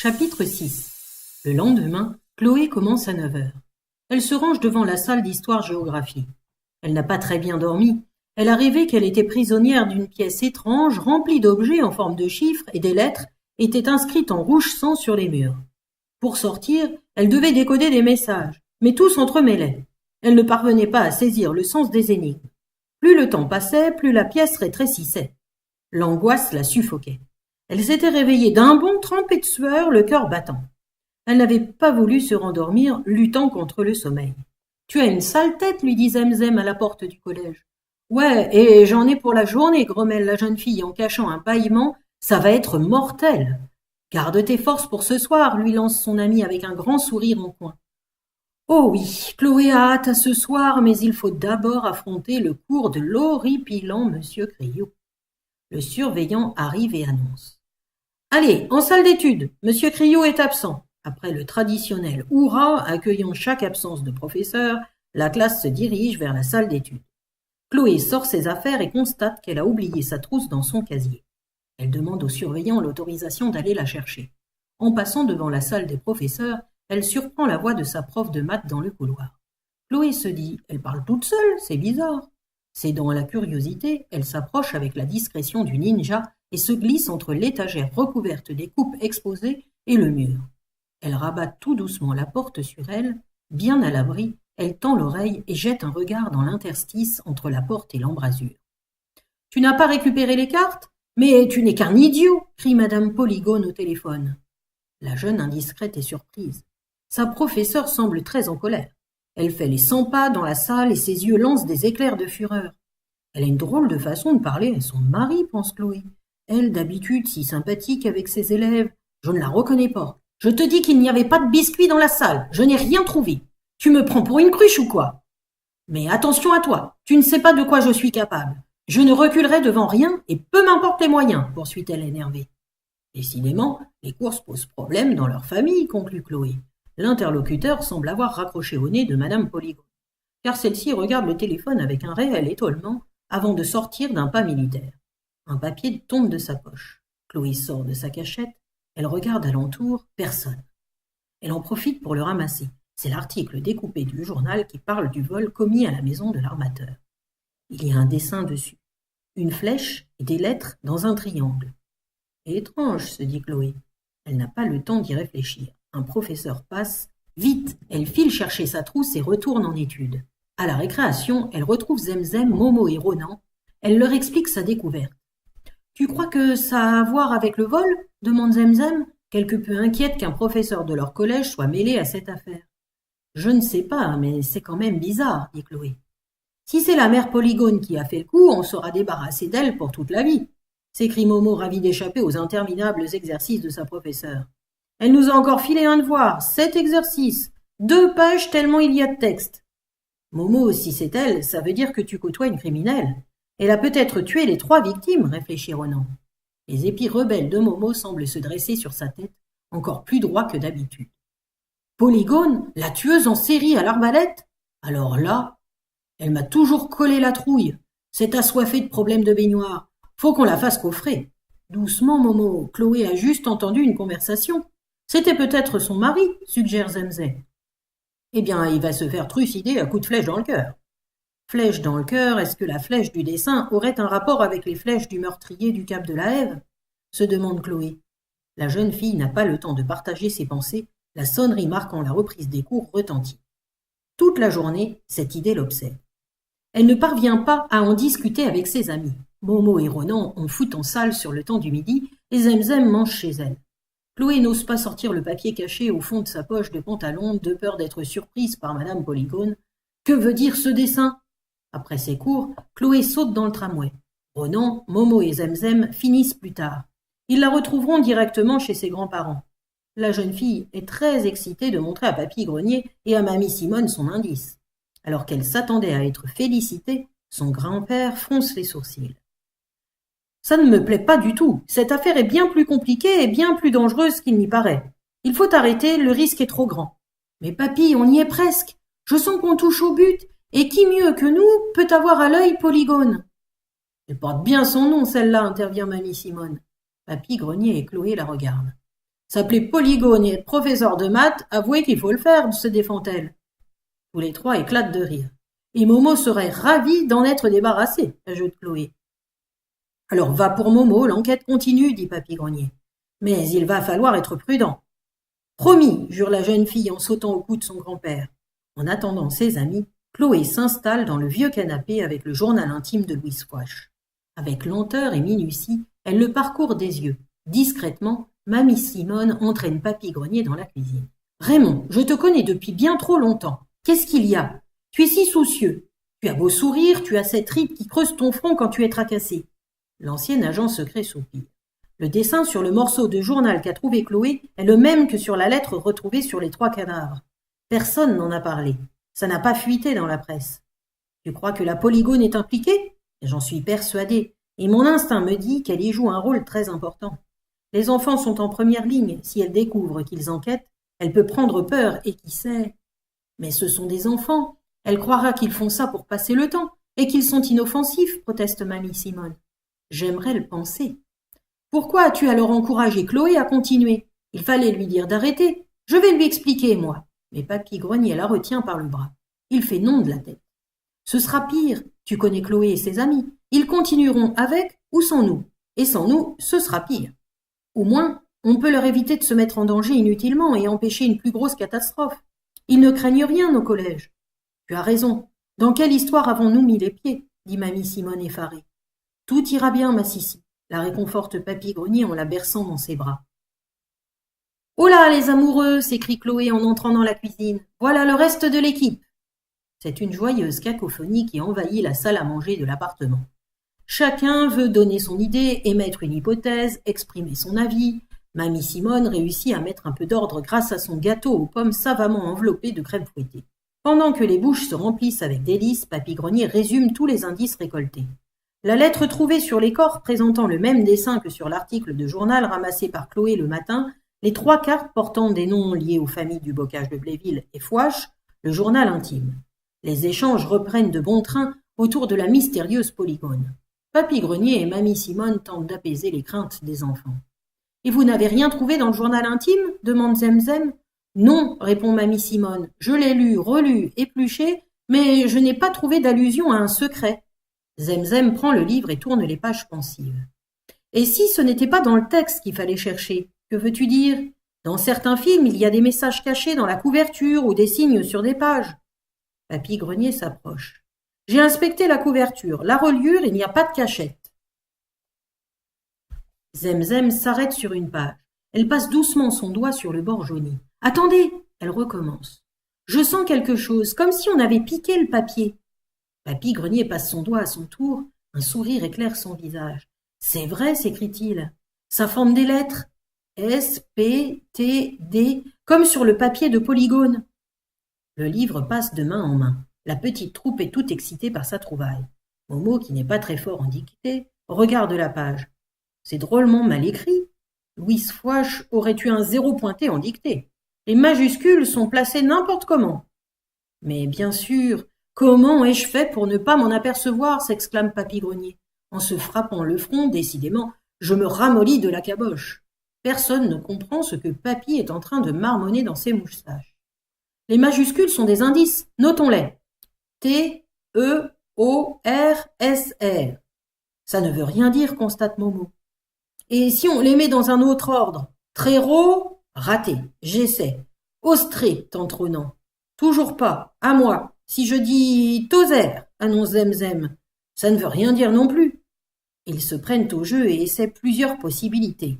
Chapitre 6. Le lendemain, Chloé commence à 9 heures. Elle se range devant la salle d'histoire-géographie. Elle n'a pas très bien dormi. Elle a rêvé qu'elle était prisonnière d'une pièce étrange remplie d'objets en forme de chiffres et des lettres étaient inscrites en rouge sang sur les murs. Pour sortir, elle devait décoder des messages, mais tout s'entremêlait. Elle ne parvenait pas à saisir le sens des énigmes. Plus le temps passait, plus la pièce rétrécissait. L'angoisse la suffoquait. Elle s'était réveillée d'un bond trempé de sueur, le cœur battant. Elle n'avait pas voulu se rendormir, luttant contre le sommeil. « Tu as une sale tête, lui dit Zemzem à la porte du collège. « Ouais, et j'en ai pour la journée, grommelle la jeune fille en cachant un bâillement. Ça va être mortel. Garde tes forces pour ce soir, lui lance son ami avec un grand sourire en coin. Oh oui, Chloé a hâte à ce soir, mais il faut d'abord affronter le cours de l'horripilant monsieur Criot. Le surveillant arrive et annonce. Allez, en salle d'études, monsieur Criot est absent. Après le traditionnel « Hourra » accueillant chaque absence de professeur, la classe se dirige vers la salle d'études. Chloé sort ses affaires et constate qu'elle a oublié sa trousse dans son casier. Elle demande au surveillant l'autorisation d'aller la chercher. En passant devant la salle des professeurs, elle surprend la voix de sa prof de maths dans le couloir. Chloé se dit « Elle parle toute seule, c'est bizarre ». Cédant à la curiosité, elle s'approche avec la discrétion du ninja et se glisse entre l'étagère recouverte des coupes exposées et le mur. Elle rabat tout doucement la porte sur elle. Bien à l'abri, elle tend l'oreille et jette un regard dans l'interstice entre la porte et l'embrasure. « Tu n'as pas récupéré les cartes ? Mais tu n'es qu'un idiot !» crie Madame Polygone au téléphone. La jeune indiscrète est surprise. Sa professeure semble très en colère. Elle fait les 100 pas dans la salle et ses yeux lancent des éclairs de fureur. Elle a une drôle de façon de parler à son mari, pense Chloé. Elle, d'habitude, si sympathique avec ses élèves, je ne la reconnais pas. Je te dis qu'il n'y avait pas de biscuits dans la salle. Je n'ai rien trouvé. Tu me prends pour une cruche ou quoi? Mais attention à toi. Tu ne sais pas de quoi je suis capable. Je ne reculerai devant rien et peu m'importe les moyens, poursuit-elle énervée. Décidément, les courses posent problème dans leur famille, conclut Chloé. L'interlocuteur semble avoir raccroché au nez de Madame Polygone, car celle-ci regarde le téléphone avec un réel étonnement avant de sortir d'un pas militaire. Un papier tombe de sa poche. Chloé sort de sa cachette. Elle regarde alentour, personne. Elle en profite pour le ramasser. C'est l'article découpé du journal qui parle du vol commis à la maison de l'armateur. Il y a un dessin dessus. Une flèche et des lettres dans un triangle. Étrange, se dit Chloé. Elle n'a pas le temps d'y réfléchir. Un professeur passe. Vite, elle file chercher sa trousse et retourne en études. À la récréation, elle retrouve Zemzem, Momo et Ronan. Elle leur explique sa découverte. « Tu crois que ça a à voir avec le vol ?» demande Zemzem, quelque peu inquiète qu'un professeur de leur collège soit mêlé à cette affaire. « Je ne sais pas, mais c'est quand même bizarre, dit Chloé. Si c'est la mère Polygone qui a fait le coup, on sera débarrassé d'elle pour toute la vie, s'écrie Momo ravi d'échapper aux interminables exercices de sa professeure. Elle nous a encore filé un devoir, 7 exercices, 2 pages tellement il y a de texte. Momo, si c'est elle, ça veut dire que tu côtoies une criminelle. Elle a peut-être tué les 3 victimes, réfléchit Ronan. Les épis rebelles de Momo semblent se dresser sur sa tête, encore plus droit que d'habitude. Polygone, la tueuse en série à l'arbalète? Alors là, elle m'a toujours collé la trouille. C'est assoiffé de problèmes de baignoire. Faut qu'on la fasse coffrer. Doucement, Momo, Chloé a juste entendu une conversation. C'était peut-être son mari, suggère Zemzem. Eh bien, il va se faire trucider à coups de flèche dans le cœur. Flèche dans le cœur, est-ce que la flèche du dessin aurait un rapport avec les flèches du meurtrier du Cap de la Hève? Se demande Chloé. La jeune fille n'a pas le temps de partager ses pensées. La sonnerie marquant la reprise des cours retentit. Toute la journée, cette idée l'obsède. Elle ne parvient pas à en discuter avec ses amis. Momo et Ronan en foutent en salle sur le temps du midi et Zemzem mange chez elle. Chloé n'ose pas sortir le papier caché au fond de sa poche de pantalon de peur d'être surprise par Madame Polygone. Que veut dire ce dessin? Après ses cours, Chloé saute dans le tramway. Ronan, Momo et Zemzem finissent plus tard. Ils la retrouveront directement chez ses grands-parents. La jeune fille est très excitée de montrer à Papy Grenier et à Mamie Simone son indice. Alors qu'elle s'attendait à être félicitée, son grand-père fronce les sourcils. « Ça ne me plaît pas du tout. Cette affaire est bien plus compliquée et bien plus dangereuse qu'il n'y paraît. Il faut arrêter, le risque est trop grand. »« Mais papy, on y est presque. Je sens qu'on touche au but. Et qui mieux que nous peut avoir à l'œil Polygone ?»« Elle porte bien son nom, celle-là, intervient Mamie Simone. Papy Grenier et Chloé la regardent. S'appeler Polygone et être professeur de maths, avouez qu'il faut le faire, se défend-elle. Tous les trois éclatent de rire. Et Momo serait ravi d'en être débarrassé, ajoute Chloé. Alors va pour Momo, l'enquête continue, dit Papy Grenier. Mais il va falloir être prudent. Promis, jure la jeune fille en sautant au cou de son grand-père. En attendant ses amis, Chloé s'installe dans le vieux canapé avec le journal intime de Louise Fouache. Avec lenteur et minutie, elle le parcourt des yeux. Discrètement, Mamie Simone entraîne Papy Grenier dans la cuisine. « Raymond, je te connais depuis bien trop longtemps. Qu'est-ce qu'il y a? Tu es si soucieux. Tu as beau sourire, tu as cette ride qui creuse ton front quand tu es tracassé. » L'ancien agent secret soupire. Le dessin sur le morceau de journal qu'a trouvé Chloé est le même que sur la lettre retrouvée sur les 3 cadavres. Personne n'en a parlé. Ça n'a pas fuité dans la presse. Tu crois que la Polygone est impliquée? J'en suis persuadée. Et mon instinct me dit qu'elle y joue un rôle très important. Les enfants sont en première ligne. Si elle découvre qu'ils enquêtent, elle peut prendre peur et qui sait. Mais ce sont des enfants. Elle croira qu'ils font ça pour passer le temps et qu'ils sont inoffensifs, proteste Mamie Simone. J'aimerais le penser. Pourquoi as-tu alors encouragé Chloé à continuer? Il fallait lui dire d'arrêter. Je vais lui expliquer, moi. Mais Papy Grenier la retient par le bras. Il fait non de la tête. Ce sera pire. Tu connais Chloé et ses amis. Ils continueront avec ou sans nous. Et sans nous, ce sera pire. Au moins, on peut leur éviter de se mettre en danger inutilement et empêcher une plus grosse catastrophe. Ils ne craignent rien au collège. Tu as raison. Dans quelle histoire avons-nous mis les pieds? Dit Mamie Simone effarée. Tout ira bien, ma Sissi, la réconforte Papy Grenier en la berçant dans ses bras. Oh là, les amoureux, s'écrie Chloé en entrant dans la cuisine. Voilà le reste de l'équipe. C'est une joyeuse cacophonie qui envahit la salle à manger de l'appartement. Chacun veut donner son idée, émettre une hypothèse, exprimer son avis. Mamie Simone réussit à mettre un peu d'ordre grâce à son gâteau aux pommes savamment enveloppé de crème fouettée. Pendant que les bouches se remplissent avec délices, Papy Grenier résume tous les indices récoltés. La lettre trouvée sur les corps présentant le même dessin que sur l'article de journal ramassé par Chloé le matin, les 3 cartes portant des noms liés aux familles du bocage de Bléville et Fouache, le journal intime. Les échanges reprennent de bon train autour de la mystérieuse Polygone. Papy Grenier et Mamie Simone tentent d'apaiser les craintes des enfants. « Et vous n'avez rien trouvé dans le journal intime ?» demande Zemzem. « Non, répond Mamie Simone. Je l'ai lu, relu, épluché, mais je n'ai pas trouvé d'allusion à un secret. » Zemzem prend le livre et tourne les pages pensives. « Et si ce n'était pas dans le texte qu'il fallait chercher? Que veux-tu dire? Dans certains films, il y a des messages cachés dans la couverture ou des signes sur des pages. » Papy Grenier s'approche. « J'ai inspecté la couverture. La reliure, il n'y a pas de cachette. » Zemzem s'arrête sur une page. Elle passe doucement son doigt sur le bord jauni. « Attendez !» Elle recommence. « Je sens quelque chose, comme si on avait piqué le papier. » Papy Grenier passe son doigt à son tour. Un sourire éclaire son visage. « C'est vrai, s'écrie-t-il. Ça forme des lettres. S, P, T, D, comme sur le papier de Polygone. » Le livre passe de main en main. La petite troupe est toute excitée par sa trouvaille. Momo, qui n'est pas très fort en dictée, regarde la page. C'est drôlement mal écrit. Louise Fouache aurait eu un 0 pointé en dictée. Les majuscules sont placées n'importe comment. Mais bien sûr, comment ai-je fait pour ne pas m'en apercevoir, s'exclame Papy Grenier. En se frappant le front, décidément, je me ramollis de la caboche. Personne ne comprend ce que Papy est en train de marmonner dans ses moustaches. Les majuscules sont des indices, notons-les. T, E, O, R, S, R. Ça ne veut rien dire, constate Momo. Et si on les met dans un autre ordre? Tréro, raté, j'essaie. Austré, tente Ronan. Toujours pas, à moi. Si je dis Tozer, annonce Zemzem, ça ne veut rien dire non plus. Ils se prennent au jeu et essaient plusieurs possibilités.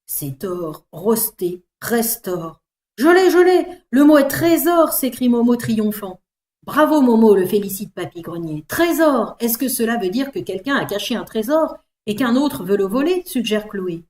Sétor, rosté, restor. Je l'ai, le mot est trésor, s'écrie Momo triomphant. Bravo Momo, le félicite Papy Grenier. Trésor, est-ce que cela veut dire que quelqu'un a caché un trésor et qu'un autre veut le voler, suggère Chloé.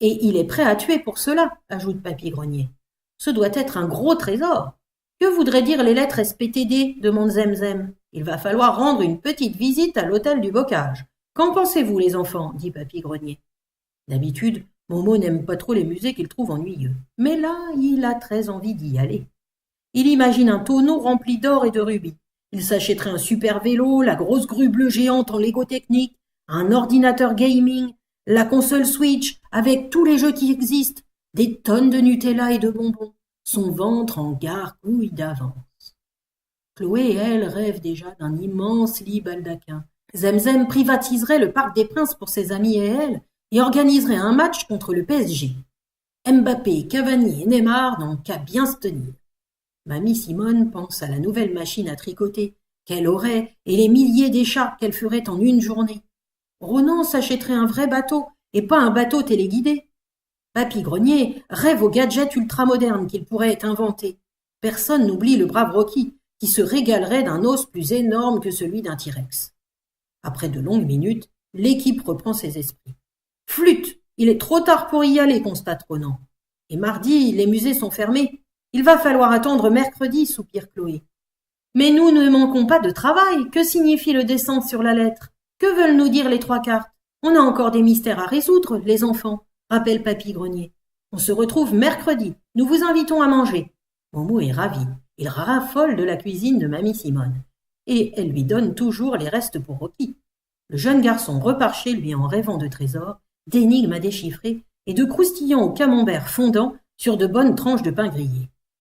Et il est prêt à tuer pour cela, ajoute Papy Grenier. Ce doit être un gros trésor. Que voudraient dire les lettres SPTD, demande Zemzem. Il va falloir rendre une petite visite à l'hôtel du bocage. Qu'en pensez-vous, les enfants, dit Papy Grenier. D'habitude, Momo n'aime pas trop les musées qu'il trouve ennuyeux. Mais là, il a très envie d'y aller. Il imagine un tonneau rempli d'or et de rubis. Il s'achèterait un super vélo, la grosse grue bleue géante en Lego technique, un ordinateur gaming, la console Switch avec tous les jeux qui existent. des tonnes de Nutella et de bonbons, son ventre en gargouille d'avance. Chloé, elle, rêve déjà d'un immense lit baldaquin. Zemzem privatiserait le Parc des Princes pour ses amis et elle, et organiserait un match contre le PSG. Mbappé, Cavani et Neymar n'ont qu'à bien se tenir. Mamie Simone pense à la nouvelle machine à tricoter qu'elle aurait et les milliers d'écharpes qu'elle ferait en une journée. Ronan s'achèterait un vrai bateau et pas un bateau téléguidé. Papy Grenier rêve aux gadgets ultramodernes qu'il pourrait inventer. Personne n'oublie le brave Rocky, qui se régalerait d'un os plus énorme que celui d'un T-Rex. Après de longues minutes, l'équipe reprend ses esprits. Flûte, il est trop tard pour y aller, constate Ronan. Et mardi, les musées sont fermés. Il va falloir attendre mercredi, soupire Chloé. Mais nous ne manquons pas de travail. Que signifie le dessin sur la lettre? Que veulent nous dire les 3 cartes? On a encore des mystères à résoudre, les enfants, rappelle Papy Grenier. On se retrouve mercredi. Nous vous invitons à manger. Momo est ravi. Il raffole de la cuisine de Mamie Simone. Et elle lui donne toujours les restes pour Rocky. Le jeune garçon repart chez lui en rêvant de trésors, d'énigmes à déchiffrer et de croustillants au camembert fondant sur de bonnes tranches de pain grillé.